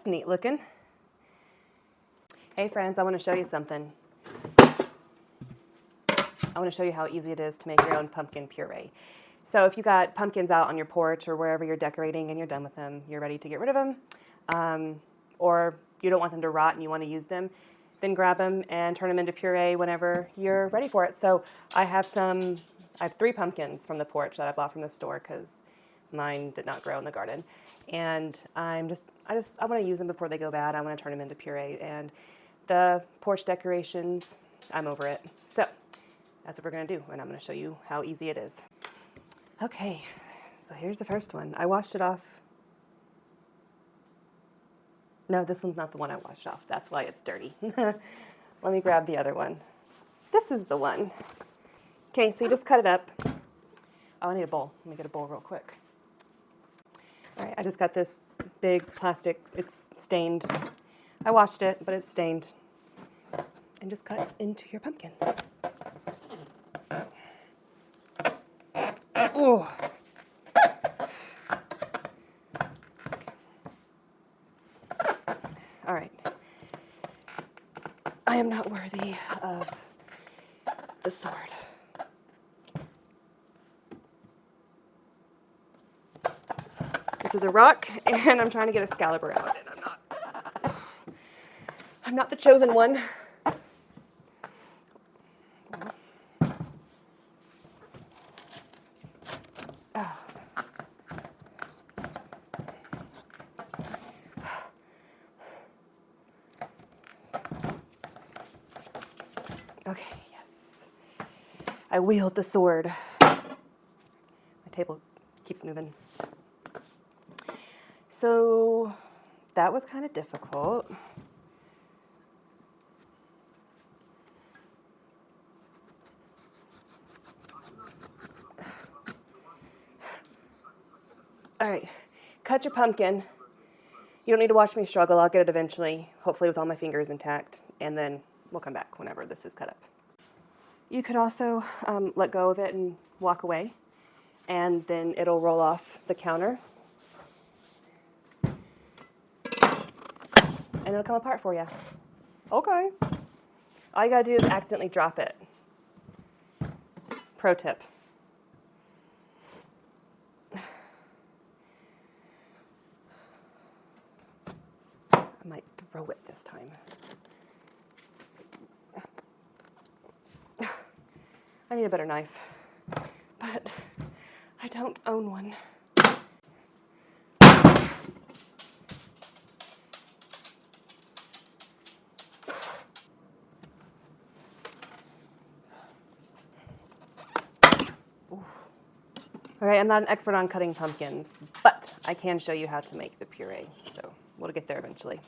That's neat looking. Hey friends, I want to show you something. I want to show you how easy it is to make your own pumpkin puree. So if you got pumpkins out on your porch or wherever you're decorating and you're done with them, you're ready to get rid of them, or you don't want them to rot and you want to use them, then grab them and turn them into puree whenever you're ready for it. So I have 3 pumpkins from the porch that I bought from the store because mine did not grow in the garden. And I want to use them before they go bad. I want to turn them into puree. And the porch decorations, I'm over it. So that's what we're going to do, and I'm going to show you how easy it is. Okay, so here's the first one. I washed it off. No, this one's not the one I washed off. That's why it's dirty. Let me grab the other one. This is the one. Okay, so you just cut it up. Oh, I need a bowl. Let me get a bowl real quick. All right, I just got this big plastic. It's stained. I washed it, but it's stained. And just cut into your pumpkin. Oh. All right. I am not worthy of the sword. This is a rock, and I'm trying to get Excalibur out, and I'm not the chosen one. Okay, yes. I wield the sword. My table keeps moving. So that was kind of difficult. All right, cut your pumpkin. You don't need to watch me struggle. I'll get it eventually, hopefully with all my fingers intact, and then we'll come back whenever this is cut up. You could also let go of it and walk away, and then it'll roll off the counter, and it'll come apart for you. Okay. All you gotta do is accidentally drop it. Pro tip. I might throw it this time. I need a better knife, but I don't own one. Ooh. All right, I'm not an expert on cutting pumpkins, but I can show you how to make the puree, so we'll get there eventually.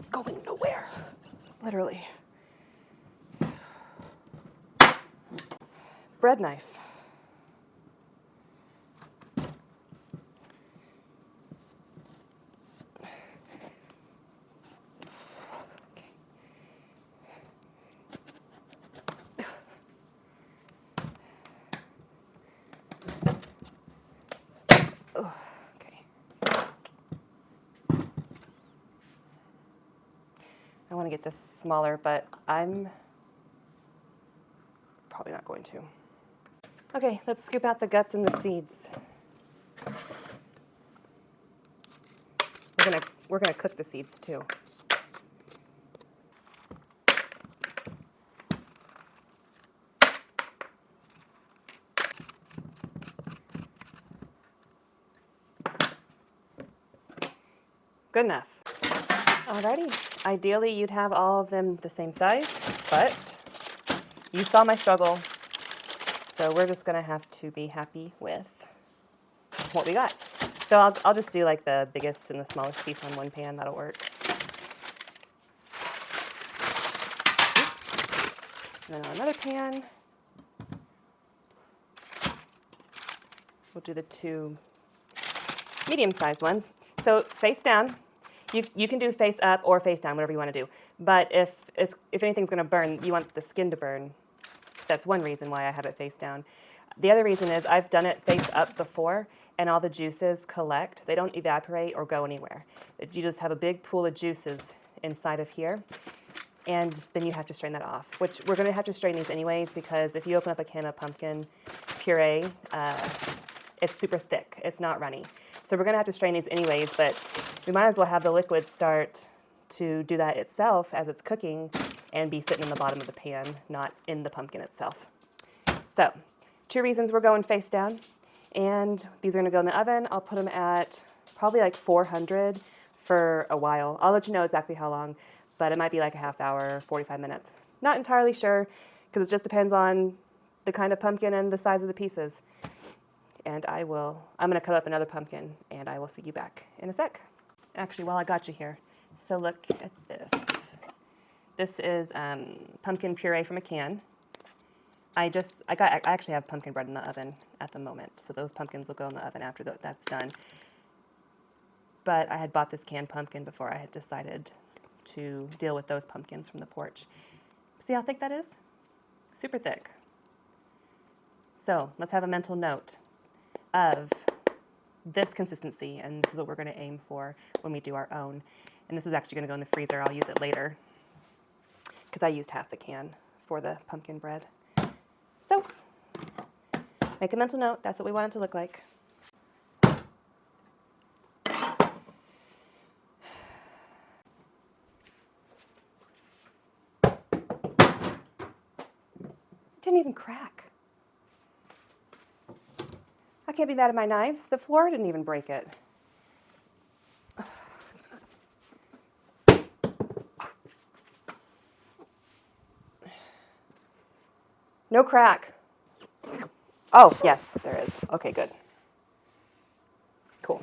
Going nowhere, literally. Bread knife. I want to get this smaller, but I'm probably not going to. Okay, let's scoop out the guts and the seeds. We're gonna cook the seeds too. Good enough. Alrighty. Ideally, you'd have all of them the same size, but you saw my struggle, so we're just gonna have to be happy with what we got. So I'll just do like the biggest and the smallest piece on one pan. That'll work. And then on another pan, we'll do the 2 medium-sized ones. So face down. You can do face up or face down, whatever you want to do. But if anything's going to burn, you want the skin to burn. That's one reason why I have it face down. The other reason is I've done it face up before, and all the juices collect. They don't evaporate or go anywhere. You just have a big pool of juices inside of here, and then you have to strain that off, which we're going to have to strain these anyways, because if you open up a can of pumpkin puree, it's super thick. It's not runny. So we're going to have to strain these anyways, but we might as well have the liquid start to do that itself as it's cooking and be sitting in the bottom of the pan, not in the pumpkin itself. So 2 reasons we're going face down, and these are going to go in the oven. I'll put them at probably like 400 for a while. I'll let you know exactly how long, but it might be like a half hour, 45 minutes. Not entirely sure, because it just depends on the kind of pumpkin and the size of the pieces. And I'm going to cut up another pumpkin, and I will see you back in a sec. Actually, while I got you here, so look at this. This is pumpkin puree from a can. I actually have pumpkin bread in the oven at the moment, so those pumpkins will go in the oven after that's done. But I had bought this canned pumpkin before I had decided to deal with those pumpkins from the porch. See how thick that is? Super thick. So let's have a mental note of this consistency, and this is what we're going to aim for when we do our own. And this is actually going to go in the freezer. I'll use it later because I used half the can for the pumpkin bread. So make a mental note. That's what we want it to look like. It didn't even crack. I can't be mad at my knives. The floor didn't even break it. No crack. Oh, yes, there is. Okay, good. Cool.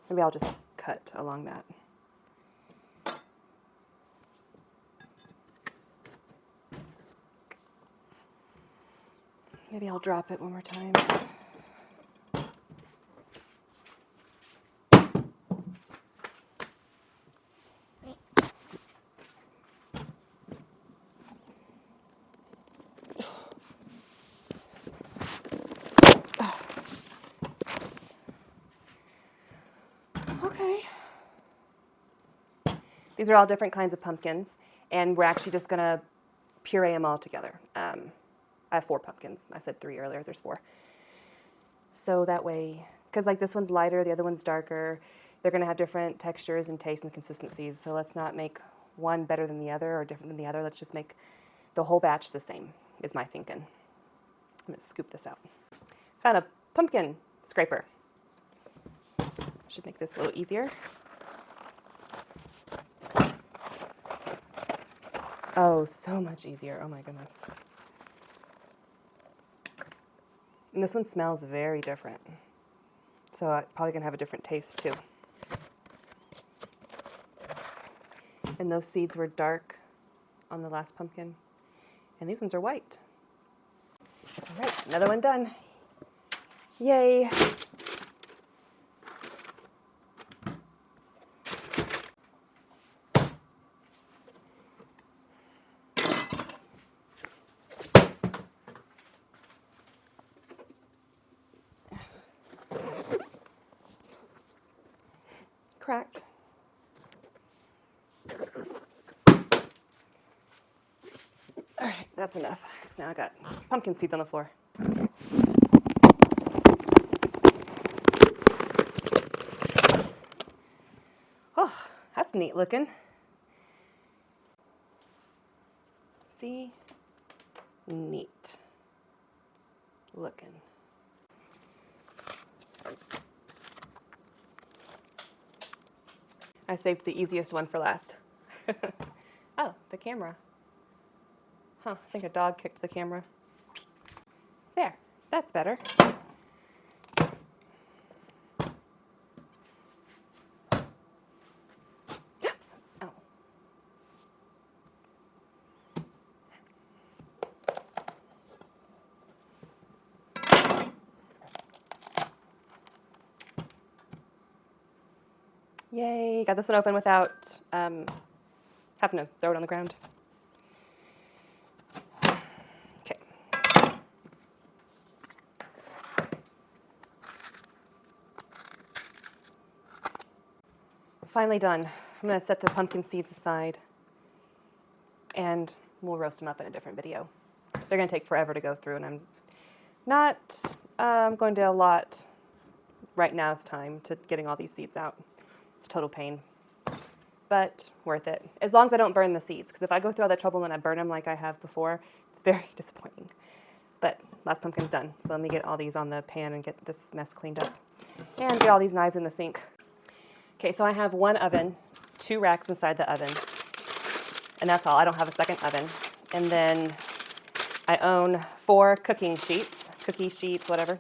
Maybe I'll just cut along that. Maybe I'll drop it one more time. Okay. These are all different kinds of pumpkins, and we're actually just going to puree them all together. I have 4 pumpkins. I said 3 earlier. There's 4. So that way, because like this one's lighter, the other one's darker. They're going to have different textures and tastes and consistencies. So let's not make one better than the other or different than the other. Let's just make the whole batch the same, is my thinking. I'm going to scoop this out. Found a pumpkin scraper. Should make this a little easier. Oh, so much easier. Oh my goodness. And this one smells very different. So it's probably going to have a different taste too. And those seeds were dark on the last pumpkin. And these ones are white. All right, another one done. Yay. Cracked. All right, that's enough. Because now I got pumpkin seeds on the floor. Oh, that's neat looking. See? Neat looking. I saved the easiest one for last. Oh, the camera. Huh, I think a dog kicked the camera. There, that's better. Oh. Yay, got this one open without having to throw it on the ground. Okay. Finally done. I'm going to set the pumpkin seeds aside and we'll roast them up in a different video. They're going to take forever to go through, and I'm not going to allot right now's time to getting all these seeds out. It's a total pain, but worth it. As long as I don't burn the seeds, because if I go through all that trouble and I burn them like I have before, it's very disappointing. But last pumpkin's done, so let me get all these on the pan and get this mess cleaned up. And get all these knives in the sink. Okay, so I have one oven, 2 racks inside the oven, and that's all. I don't have a second oven. And then I own 4 cookie sheets, whatever,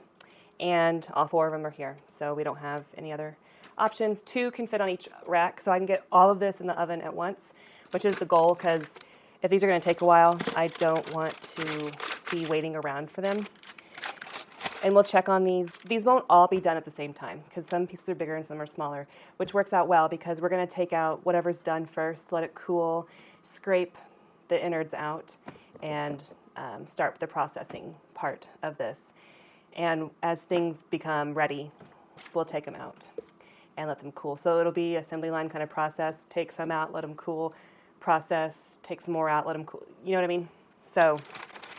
and all 4 of them are here. So we don't have any other options. 2 can fit on each rack, so I can get all of this in the oven at once, which is the goal, because if these are going to take a while, I don't want to be waiting around for them. And we'll check on these. These won't all be done at the same time, because some pieces are bigger and some are smaller, which works out well because we're going to take out whatever's done first, let it cool, scrape the innards out, and start the processing part of this. And as things become ready, we'll take them out and let them cool. So it'll be assembly line kind of process. Take some out, let them cool, process, take some more out, let them cool. You know what I mean? So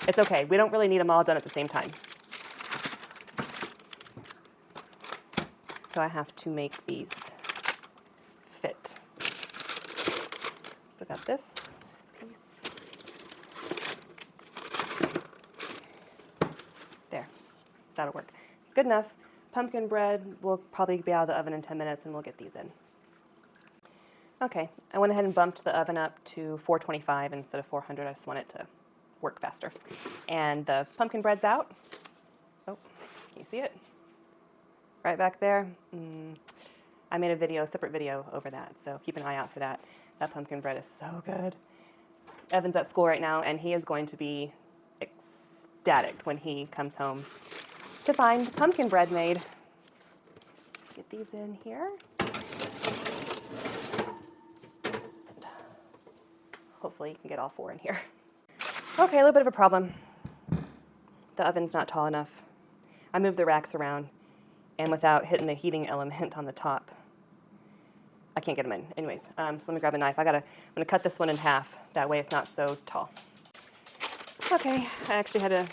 it's okay. We don't really need them all done at the same time. So I have to make these fit. So I got this piece. There, that'll work. Good enough. Pumpkin bread will probably be out of the oven in 10 minutes and we'll get these in. Okay, I went ahead and bumped the oven up to 425 instead of 400. I just want it to work faster. And the pumpkin bread's out. Oh, can you see it? Right back there. I made a separate video over that, so keep an eye out for that. That pumpkin bread is so good. Evan's at school right now, and he is going to be ecstatic when he comes home to find pumpkin bread made. Get these in here. And hopefully you can get all 4 in here. Okay, a little bit of a problem. The oven's not tall enough. I moved the racks around, and without hitting the heating element on the top, I can't get them in. Anyways, so let me grab a knife. I'm gonna cut this one in half. That way it's not so tall. Okay, I actually had to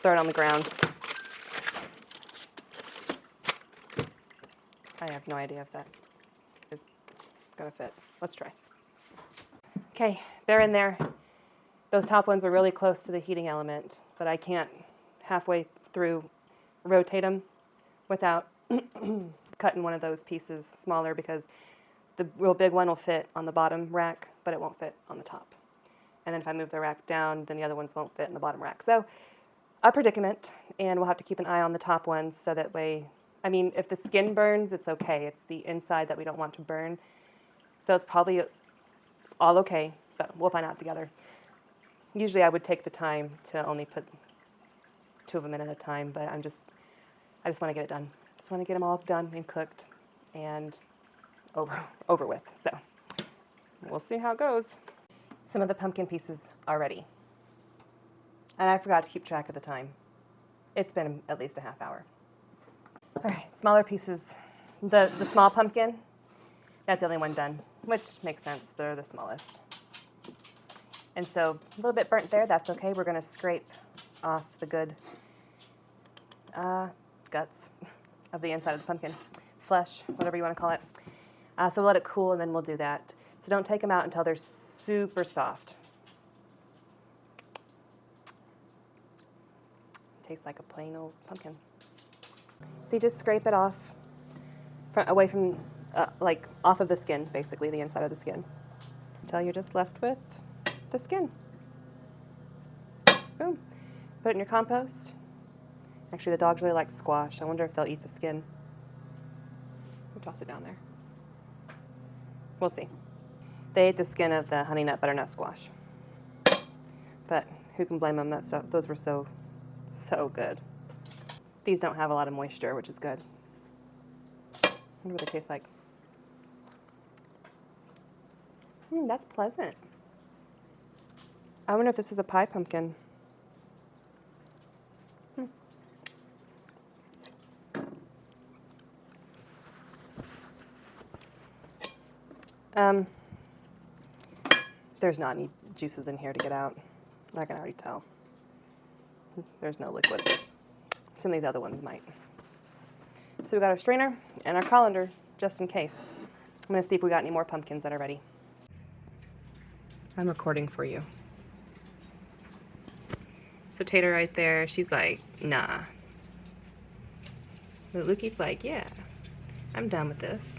throw it on the ground. I have no idea if that is gonna fit. Let's try. Okay, they're in there. Those top ones are really close to the heating element, but I can't halfway through rotate them without cutting one of those pieces smaller, because the real big one will fit on the bottom rack, but it won't fit on the top. And then if I move the rack down, then the other ones won't fit in the bottom rack. So a predicament, and we'll have to keep an eye on the top ones so that way, I mean, if the skin burns, it's okay. It's the inside that we don't want to burn. So it's probably all okay, but we'll find out together. Usually I would take the time to only put 2 of them in at a time, but I just want to get it done. Just want to get them all done and cooked and over with. So we'll see how it goes. Some of the pumpkin pieces are ready. And I forgot to keep track of the time. It's been at least a half hour. All right, smaller pieces. The small pumpkin, that's the only one done, which makes sense. They're the smallest. And so a little bit burnt there, that's okay. We're going to scrape off the good guts of the inside of the pumpkin. Flesh, whatever you want to call it. So we'll let it cool and then we'll do that. So don't take them out until they're super soft. Tastes like a plain old pumpkin. So you just scrape it off, away from, like off of the skin, basically the inside of the skin, until you're just left with the skin. Boom. Put it in your compost. Actually, the dogs really like squash. I wonder if they'll eat the skin. We'll toss it down there. We'll see. They ate the skin of the honey nut butternut squash. But who can blame them? That stuff, those were so good. These don't have a lot of moisture, which is good. I wonder what they taste like. That's pleasant. I wonder if this is a pie pumpkin. There's not any juices in here to get out. I can already tell. There's no liquid. Some of these other ones might. So we got our strainer and our colander, just in case. I'm gonna see if we got any more pumpkins that are ready. I'm recording for you. So Tater right there, she's like, nah. But Lukey's like, yeah, I'm done with this.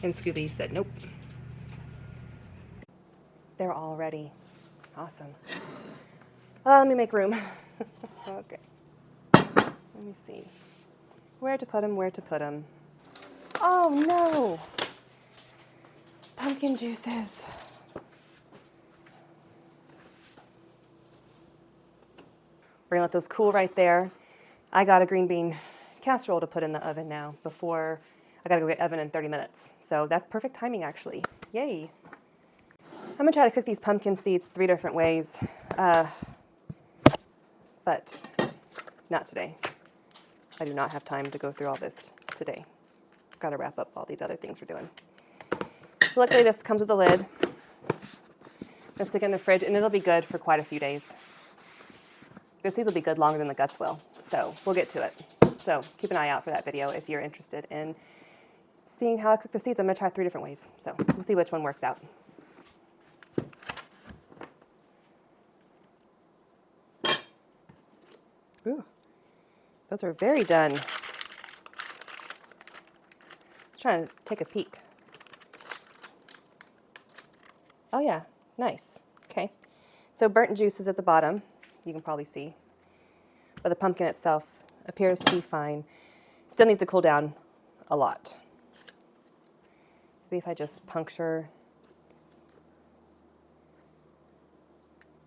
And Scooby said, nope. They're all ready. Awesome. Let me make room. Okay. Let me see. Where to put them, where to put them. Oh no! Pumpkin juices. We're gonna let those cool right there. I got a green bean casserole to put in the oven now before I gotta go get oven in 30 minutes. So that's perfect timing actually. Yay. I'm gonna try to cook these pumpkin seeds 3 different ways, but not today. I do not have time to go through all this today. Gotta wrap up all these other things we're doing. So luckily this comes with a lid. I'm gonna stick it in the fridge and it'll be good for quite a few days. The seeds will be good longer than the guts will, so we'll get to it. So keep an eye out for that video if you're interested in seeing how I cook the seeds. I'm gonna try 3 different ways, so we'll see which one works out. Ooh, those are very done. Trying to take a peek. Oh yeah, nice. Okay, so burnt juice is at the bottom. You can probably see, but the pumpkin itself appears to be fine. Still needs to cool down a lot. Maybe if I just puncture,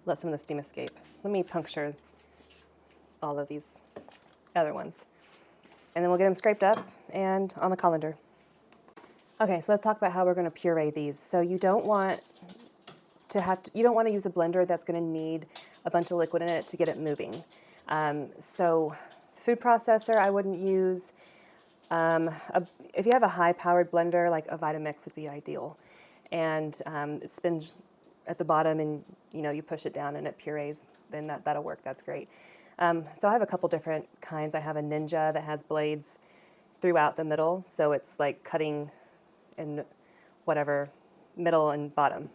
let some of the steam escape. Let me puncture all of these other ones, and then we'll get them scraped up and on the colander. Okay, so let's talk about how we're going to puree these. So you don't want to use a blender that's going to need a bunch of liquid in it to get it moving. So food processor, I wouldn't use. If you have a high-powered blender, like a Vitamix would be ideal. And it spins at the bottom, and you push it down and it purees. Then that'll work. That's great. So I have a couple different kinds. I have a Ninja that has blades throughout the middle, so it's like cutting in whatever middle and bottom.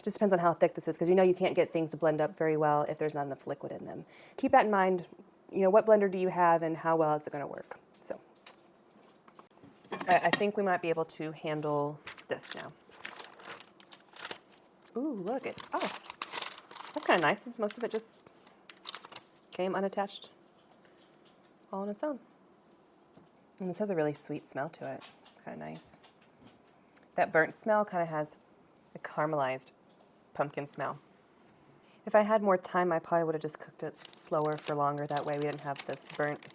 Just depends on how thick this is, because you can't get things to blend up very well if there's not enough liquid in them. Keep that in mind. What blender do you have and how well is it going to work? So I think we might be able to handle this now. Ooh, look it. Oh, that's kind of nice. Most of it just came unattached all on its own. And this has a really sweet smell to it. It's kind of nice. That burnt smell kind of has a caramelized pumpkin smell. If I had more time, I probably would have just cooked it slower for longer. That way we didn't have this burnt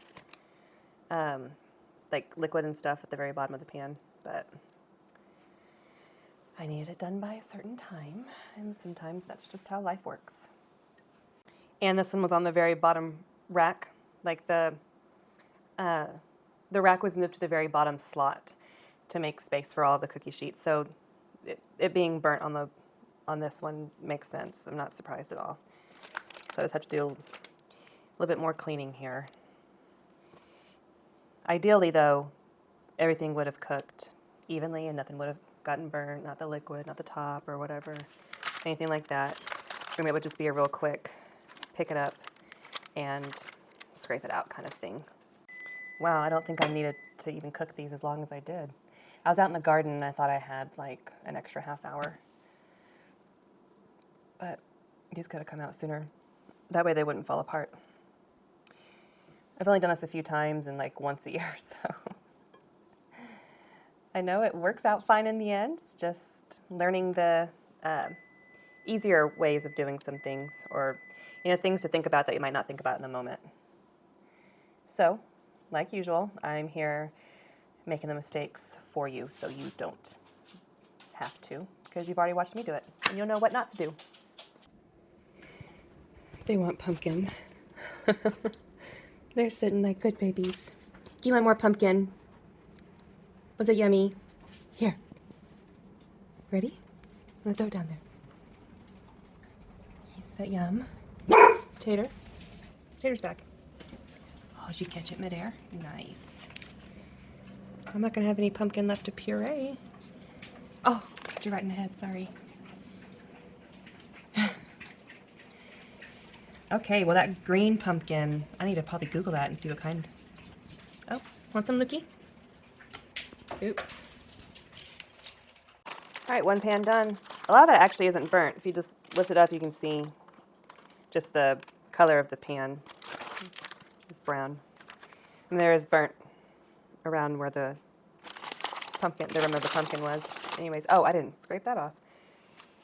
like liquid and stuff at the very bottom of the pan. But I needed it done by a certain time, and sometimes that's just how life works. And this one was on the very bottom rack. Like the rack was moved to the very bottom slot to make space for all of the cookie sheets. So it being burnt on this one makes sense. I'm not surprised at all. So I just have to do a little bit more cleaning here. Ideally, though, everything would have cooked evenly and nothing would have gotten burnt, not the liquid, not the top or whatever, anything like that. For me, it would just be a real quick pick it up and scrape it out kind of thing. Wow, I don't think I needed to even cook these as long as I did. I was out in the garden and I thought I had like an extra half hour. But these could have come out sooner. That way they wouldn't fall apart. I've only done this a few times and like once a year, so. I know it works out fine in the end. It's just learning the easier ways of doing some things, or things to think about that you might not think about in the moment. So, like usual, I'm here making the mistakes for you so you don't have to, because you've already watched me do it, and you'll know what not to do. They want pumpkin. They're sitting like good babies. Do you want more pumpkin? Was it yummy? Here. Ready? I'm gonna throw it down there. Is that yum? Tater? Tater's back. Oh, did you catch it midair? Nice. I'm not gonna have any pumpkin left to puree. Oh, got you right in the head, sorry. Okay, well that green pumpkin, I need to probably Google that and see what kind. Oh, want some, Lukey? Oops. All right, one pan done. A lot of that actually isn't burnt. If you just lift it up, you can see just the color of the pan is brown. And there is burnt around where the rim of the pumpkin was. Anyways, oh, I didn't scrape that off.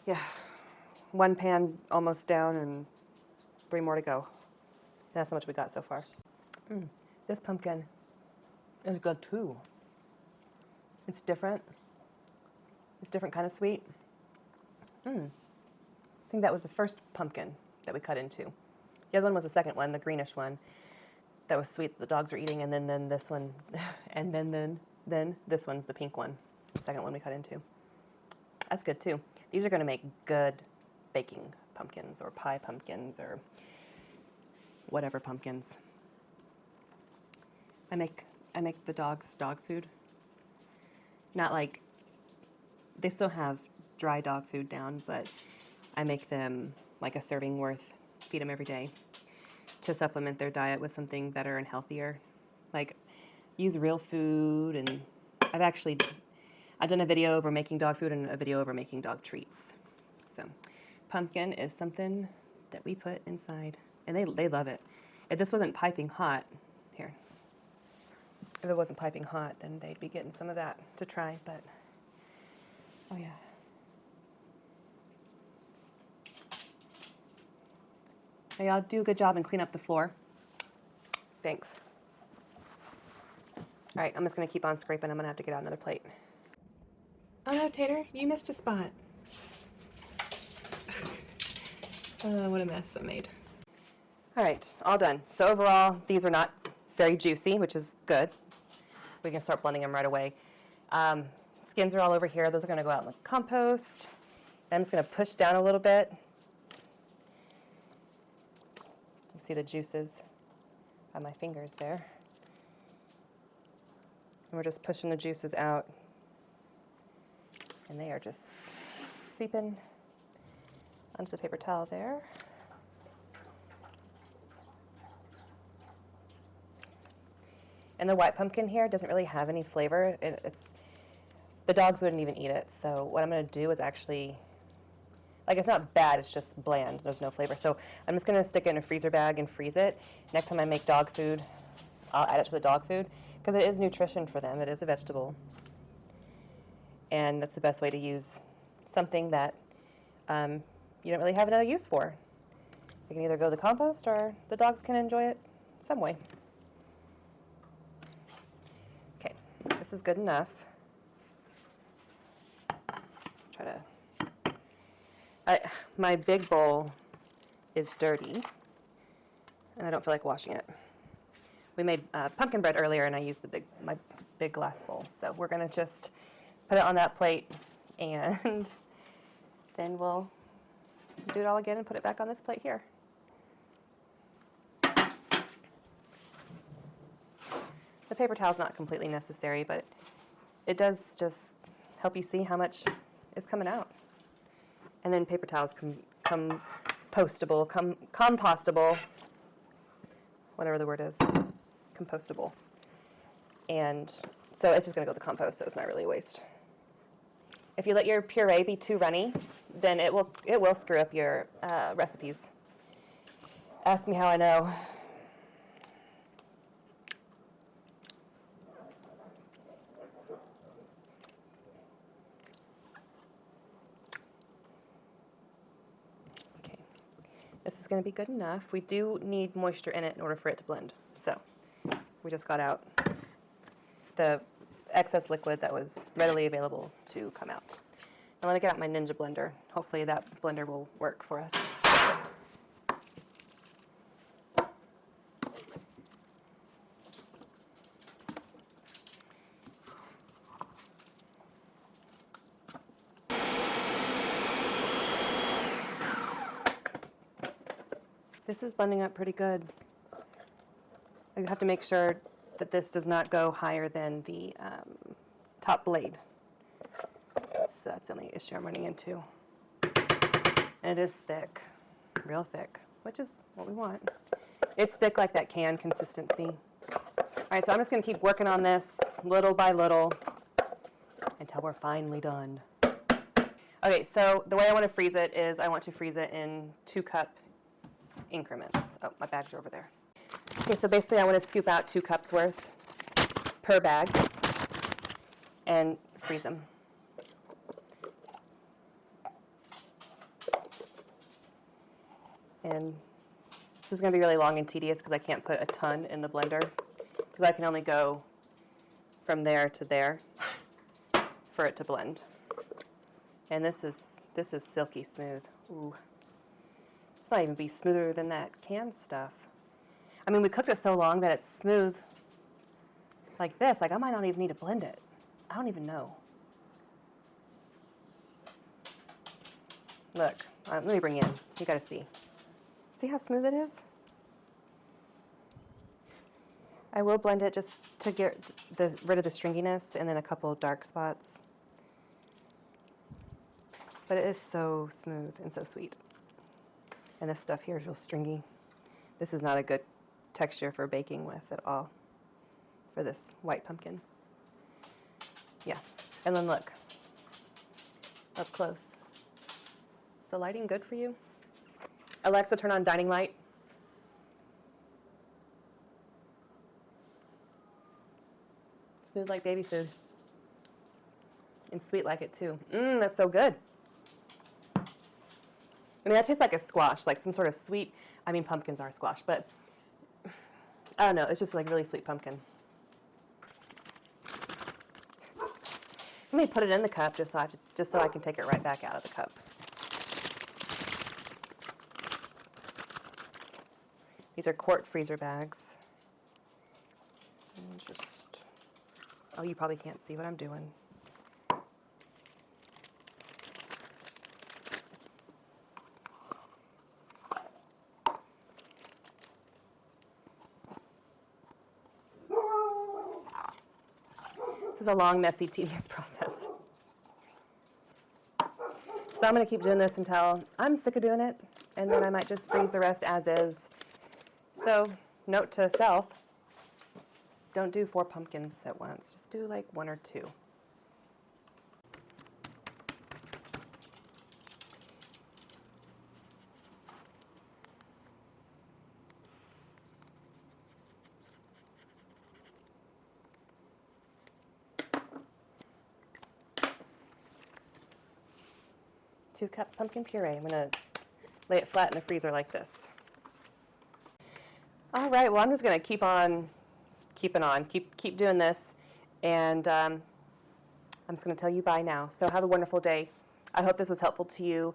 Yeah, one pan almost down and 3 more to go. That's how much we got so far. This pumpkin is good too. It's different. It's different kind of sweet. I think that was the first pumpkin that we cut into. The other one was the second one, the greenish one. That was sweet that the dogs were eating, and then this one, and then this one's the pink one, the second one we cut into. That's good too. These are going to make good baking pumpkins or pie pumpkins or whatever pumpkins. I make the dogs dog food. Not like, they still have dry dog food down, but I make them like a serving worth, feed them every day to supplement their diet with something better and healthier. Like, use real food, and I've done a video over making dog food and a video over making dog treats. So, pumpkin is something that we put inside, and they love it. If this wasn't piping hot, here, if it wasn't piping hot, then they'd be getting some of that to try, but, oh yeah. Hey, y'all do a good job and clean up the floor. Thanks. All right, I'm just gonna keep on scraping. I'm gonna have to get out another plate. Oh no, Tater, you missed a spot. What a mess I made. All right, all done. So overall, these are not very juicy, which is good. We can start blending them right away. Skins are all over here. Those are gonna go out in the compost. I'm just gonna push down a little bit. You see the juices on my fingers there. And we're just pushing the juices out. And they are just seeping onto the paper towel there. And the white pumpkin here doesn't really have any flavor. The dogs wouldn't even eat it. So what I'm going to do is actually, like, it's not bad, it's just bland. There's no flavor. So I'm just going to stick it in a freezer bag and freeze it. Next time I make dog food, I'll add it to the dog food because it is nutrition for them. It is a vegetable. And that's the best way to use something that you don't really have another use for. You can either go to the compost or the dogs can enjoy it some way. Okay, this is good enough. My big bowl is dirty, and I don't feel like washing it. We made pumpkin bread earlier, and I used my big glass bowl. So we're gonna just put it on that plate, and then we'll do it all again and put it back on this plate here. The paper towel's not completely necessary, but it does just help you see how much is coming out. And then paper towels compostable, whatever the word is, compostable. And so it's just gonna go to the compost, so it's not really a waste. If you let your puree be too runny, then it will screw up your recipes. Ask me how I know. Okay, this is going to be good enough. We do need moisture in it in order for it to blend. So we just got out the excess liquid that was readily available to come out. Now let me get out my Ninja blender. Hopefully that blender will work for us. This is blending up pretty good. I have to make sure that this does not go higher than the top blade. That's the only issue I'm running into. And it is thick, real thick, which is what we want. It's thick like that can consistency. All right, so I'm just gonna keep working on this little by little until we're finally done. Okay, so the way I want to freeze it is I want to freeze it in 2-cup increments. Oh, my bags are over there. Okay, so basically I want to scoop out 2 cups worth per bag and freeze them. And this is going to be really long and tedious because I can't put a ton in the blender because I can only go from there to there for it to blend. And this is silky smooth. Ooh. This might even be smoother than that canned stuff. I mean, we cooked it so long that it's smooth like this. Like, I might not even need to blend it. I don't even know. Look, let me bring you in. You gotta see. See how smooth it is? I will blend it just to get rid of the stringiness and then a couple of dark spots. But it is so smooth and so sweet. And this stuff here is real stringy. This is not a good texture for baking with at all for this white pumpkin. Yeah, and then look, up close. Is the lighting good for you? Alexa, turn on dining light. Smooth like baby food. And sweet like it too. That's so good. I mean, that tastes like a squash, like some sort of sweet, I mean, pumpkins are squash, but I don't know, it's just like really sweet pumpkin. Let me put it in the cup just so I can take it right back out of the cup. These are quart freezer bags. And just, oh, you probably can't see what I'm doing. This is a long, messy, tedious process. So I'm going to keep doing this until I'm sick of doing it, and then I might just freeze the rest as is. So, note to self, don't do 4 pumpkins at once. Just do like 1 or 2. Two cups pumpkin puree. I'm going to lay it flat in the freezer like this. All right, well, I'm just going to keep doing this, and I'm just going to tell you bye now. So have a wonderful day. I hope this was helpful to you.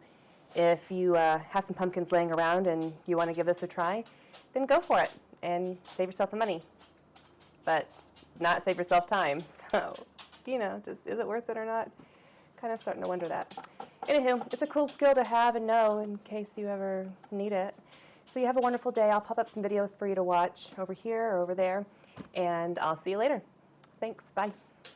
If you have some pumpkins laying around and you want to give this a try, then go for it and save yourself the money, but not save yourself time. So, you know, just is it worth it or not? Kind of starting to wonder that. Anywho, it's a cool skill to have and know in case you ever need it. So you have a wonderful day. I'll pop up some videos for you to watch over here or over there, and I'll see you later. Thanks. Bye.